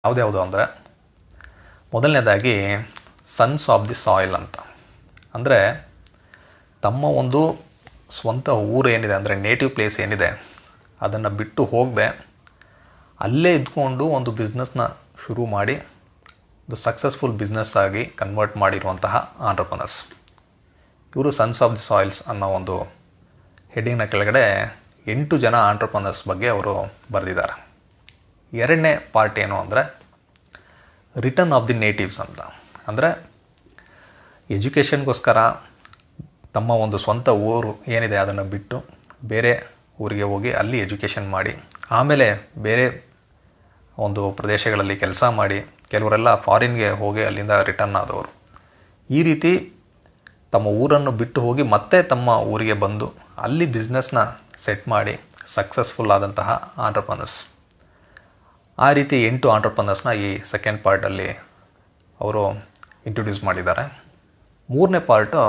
ಯಾವುದ್ಯಾವುದು ಅಂದರೆ, ಮೊದಲನೇದಾಗಿ sons of the soil ಅಂತ. ಅಂದರೆ ತಮ್ಮ ಒಂದು ಸ್ವಂತ ಊರು ಏನಿದೆ, ಅಂದರೆ ನೇಟಿವ್ ಪ್ಲೇಸ್ ಏನಿದೆ, ಅದನ್ನು ಬಿಟ್ಟು ಹೋಗದೆ ಅಲ್ಲೇ ಇದ್ಕೊಂಡು ಒಂದು ಬಿಸ್ನೆಸ್ನ ಶುರು ಮಾಡಿ ಒಂದು ಸಕ್ಸಸ್ಫುಲ್ ಬಿಸ್ನೆಸ್ ಆಗಿ ಕನ್ವರ್ಟ್ ಮಾಡಿರುವಂತಹ ಆಂಟ್ರಪ್ರನರ್ಸ್. ಇವರು ಸನ್ಸ್ ಆಫ್ ದಿ ಸಾಯಿಲ್ಸ್ ಅನ್ನೋ ಒಂದು ಹೆಡ್ಡಿಂಗ್ನ ಕೆಳಗಡೆ 8 ಜನ ಆಂಟ್ರಪ್ರನರ್ಸ್ ಬಗ್ಗೆ ಅವರು ಬರೆದಿದ್ದಾರೆ. ಎರಡನೇ ಪಾರ್ಟ್ ಏನು ಅಂದರೆ ರಿಟರ್ನ್ ಆಫ್ ದಿ ನೇಟಿವ್ಸ್ ಅಂತ. ಅಂದರೆ ಎಜುಕೇಷನ್ಗೋಸ್ಕರ ತಮ್ಮ ಒಂದು ಸ್ವಂತ ಊರು ಏನಿದೆ ಅದನ್ನು ಬಿಟ್ಟು ಬೇರೆ ಊರಿಗೆ ಹೋಗಿ ಅಲ್ಲಿ ಎಜುಕೇಷನ್ ಮಾಡಿ ಆಮೇಲೆ ಬೇರೆ ಒಂದು ಪ್ರದೇಶಗಳಲ್ಲಿ ಕೆಲಸ ಮಾಡಿ, ಕೆಲವರೆಲ್ಲ ಫಾರಿನ್ಗೆ ಹೋಗಿ ಅಲ್ಲಿಂದ ರಿಟರ್ನ್ ಆದವರು. ಈ ರೀತಿ ತಮ್ಮ ಊರನ್ನು ಬಿಟ್ಟು ಹೋಗಿ ಮತ್ತೆ ತಮ್ಮ ಊರಿಗೆ ಬಂದು ಅಲ್ಲಿ ಬಿಸ್ನೆಸ್ನ ಸೆಟ್ ಮಾಡಿ ಸಕ್ಸಸ್ಫುಲ್ ಆದಂತಹ ಆಂಟ್ರಪ್ರನರ್ಸ್. ಆ ರೀತಿ 8 ಆಂಟ್ರಪ್ರನರ್ಸ್ನ ಈ ಸೆಕೆಂಡ್ ಪಾರ್ಟಲ್ಲಿ ಅವರು ಇಂಟ್ರೊಡ್ಯೂಸ್ ಮಾಡಿದ್ದಾರೆ. ಮೂರನೇ ಪಾರ್ಟು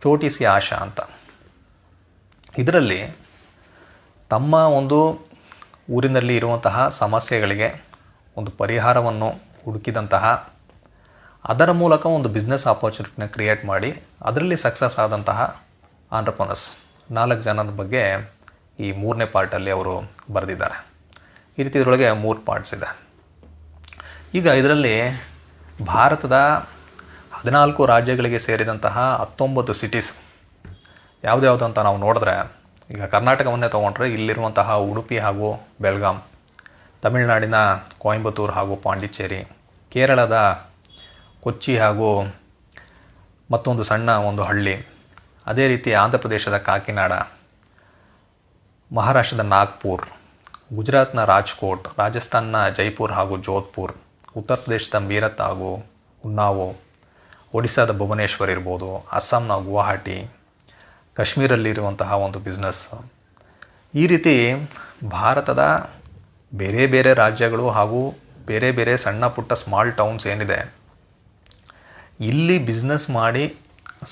ಛೋಟಿ ಸಿ ಆಶಾ ಅಂತ. ಇದರಲ್ಲಿ ತಮ್ಮ ಒಂದು ಊರಿನಲ್ಲಿ ಇರುವಂತಹ ಸಮಸ್ಯೆಗಳಿಗೆ ಒಂದು ಪರಿಹಾರವನ್ನು ಹುಡುಕಿದಂತಹ, ಅದರ ಮೂಲಕ ಒಂದು ಬಿಸ್ನೆಸ್ ಆಪರ್ಚುನಿಟಿನ ಕ್ರಿಯೇಟ್ ಮಾಡಿ ಅದರಲ್ಲಿ ಸಕ್ಸಸ್ ಆದಂತಹ ಆಂಟ್ರಪ್ರನರ್ಸ್ 4 ಜನರ ಬಗ್ಗೆ ಈ ಮೂರನೇ ಪಾರ್ಟಲ್ಲಿ ಅವರು ಬರೆದಿದ್ದಾರೆ. ಈ ರೀತಿ ಇದರೊಳಗೆ 3 ಪಾರ್ಟ್ಸ್ ಇದೆ. ಈಗ ಇದರಲ್ಲಿ ಭಾರತದ 14 ರಾಜ್ಯಗಳಿಗೆ ಸೇರಿದಂತಹ 19 ಸಿಟೀಸ್ ಯಾವುದ್ಯಾವುದು ಅಂತ ನಾವು ನೋಡಿದ್ರೆ, ಈಗ ಕರ್ನಾಟಕವನ್ನೇ ತೊಗೊಂಡ್ರೆ ಇಲ್ಲಿರುವಂತಹ ಉಡುಪಿ ಹಾಗೂ ಬೆಳಗಾಂ, ತಮಿಳುನಾಡಿನ ಕೊಯಂಬತ್ತೂರು ಹಾಗೂ ಪಾಂಡಿಚೇರಿ, ಕೇರಳದ ಕೊಚ್ಚಿ ಹಾಗೂ ಮತ್ತೊಂದು ಸಣ್ಣ ಒಂದು ಹಳ್ಳಿ, ಅದೇ ರೀತಿ ಆಂಧ್ರ ಪ್ರದೇಶದ ಕಾಕಿನಾಡ, ಮಹಾರಾಷ್ಟ್ರದ ನಾಗ್ಪುರ್, ಗುಜರಾತ್ನ ರಾಜ್ಕೋಟ್, ರಾಜಸ್ಥಾನ್ನ ಜೈಪುರ್ ಹಾಗೂ ಜೋಧ್ಪುರ್, ಉತ್ತರ ಪ್ರದೇಶದ ಮೀರತ್ ಹಾಗೂ ಉನ್ನಾವೋ, ಒಡಿಸ್ಸಾದ ಭುವನೇಶ್ವರ್ ಇರ್ಬೋದು, ಅಸ್ಸಾಂನ ಗುವಾಹಟಿ, ಕಾಶ್ಮೀರಲ್ಲಿರುವಂತಹ ಒಂದು ಬಿಸ್ನೆಸ್. ಈ ರೀತಿ ಭಾರತದ ಬೇರೆ ಬೇರೆ ರಾಜ್ಯಗಳು ಹಾಗೂ ಬೇರೆ ಬೇರೆ ಸಣ್ಣ ಪುಟ್ಟ ಸ್ಮಾಲ್ ಟೌನ್ಸ್ ಏನಿದೆ, ಇಲ್ಲಿ ಬಿಸ್ನೆಸ್ ಮಾಡಿ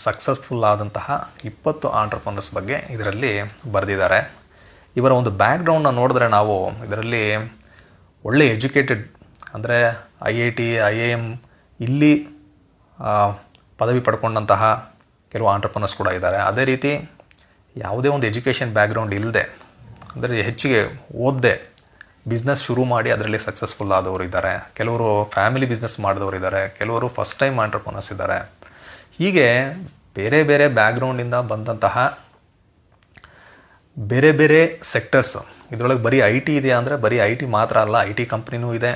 ಸಕ್ಸಸ್ಫುಲ್ ಆದಂತಹ 20 ಆಂಟ್ರಪ್ರನರ್ಸ್ ಬಗ್ಗೆ ಇದರಲ್ಲಿ ಬರೆದಿದ್ದಾರೆ. ಇವರ ಒಂದು ಬ್ಯಾಕ್ಗ್ರೌಂಡನ್ನ ನೋಡಿದ್ರೆ ನಾವು ಇದರಲ್ಲಿ ಒಳ್ಳೆ ಎಜುಕೇಟೆಡ್, ಅಂದರೆ IIT, IIM ಇಲ್ಲಿ ಪದವಿ ಪಡ್ಕೊಂಡಂತಹ ಕೆಲವು ಆಂಟ್ರಪ್ರನರ್ಸ್ ಕೂಡ ಇದ್ದಾರೆ. ಅದೇ ರೀತಿ ಯಾವುದೇ ಒಂದು ಎಜುಕೇಷನ್ ಬ್ಯಾಕ್ಗ್ರೌಂಡ್ ಇಲ್ಲದೆ, ಅಂದರೆ ಹೆಚ್ಚಿಗೆ ಓದದೆ ಬಿಸ್ನೆಸ್ ಶುರು ಮಾಡಿ ಅದರಲ್ಲಿ ಸಕ್ಸಸ್ಫುಲ್ ಆದವರು ಇದ್ದಾರೆ. ಕೆಲವರು ಫ್ಯಾಮಿಲಿ ಬಿಸ್ನೆಸ್ ಮಾಡಿದವರು ಇದ್ದಾರೆ, ಕೆಲವರು ಫಸ್ಟ್ ಟೈಮ್ ಆಂಟ್ರಪ್ರನರ್ಸ್ ಇದ್ದಾರೆ. ಹೀಗೆ ಬೇರೆ ಬೇರೆ ಬ್ಯಾಕ್ಗ್ರೌಂಡಿಂದ ಬಂದಂತಹ ಬೇರೆ ಬೇರೆ ಸೆಕ್ಟರ್ಸ್. ಇದರೊಳಗೆ ಬರೀ IT ಇದೆಯಾ ಅಂದರೆ ಬರೀ IT ಮಾತ್ರ ಅಲ್ಲ, IT ಕಂಪ್ನಿನೂ ಇದೆ,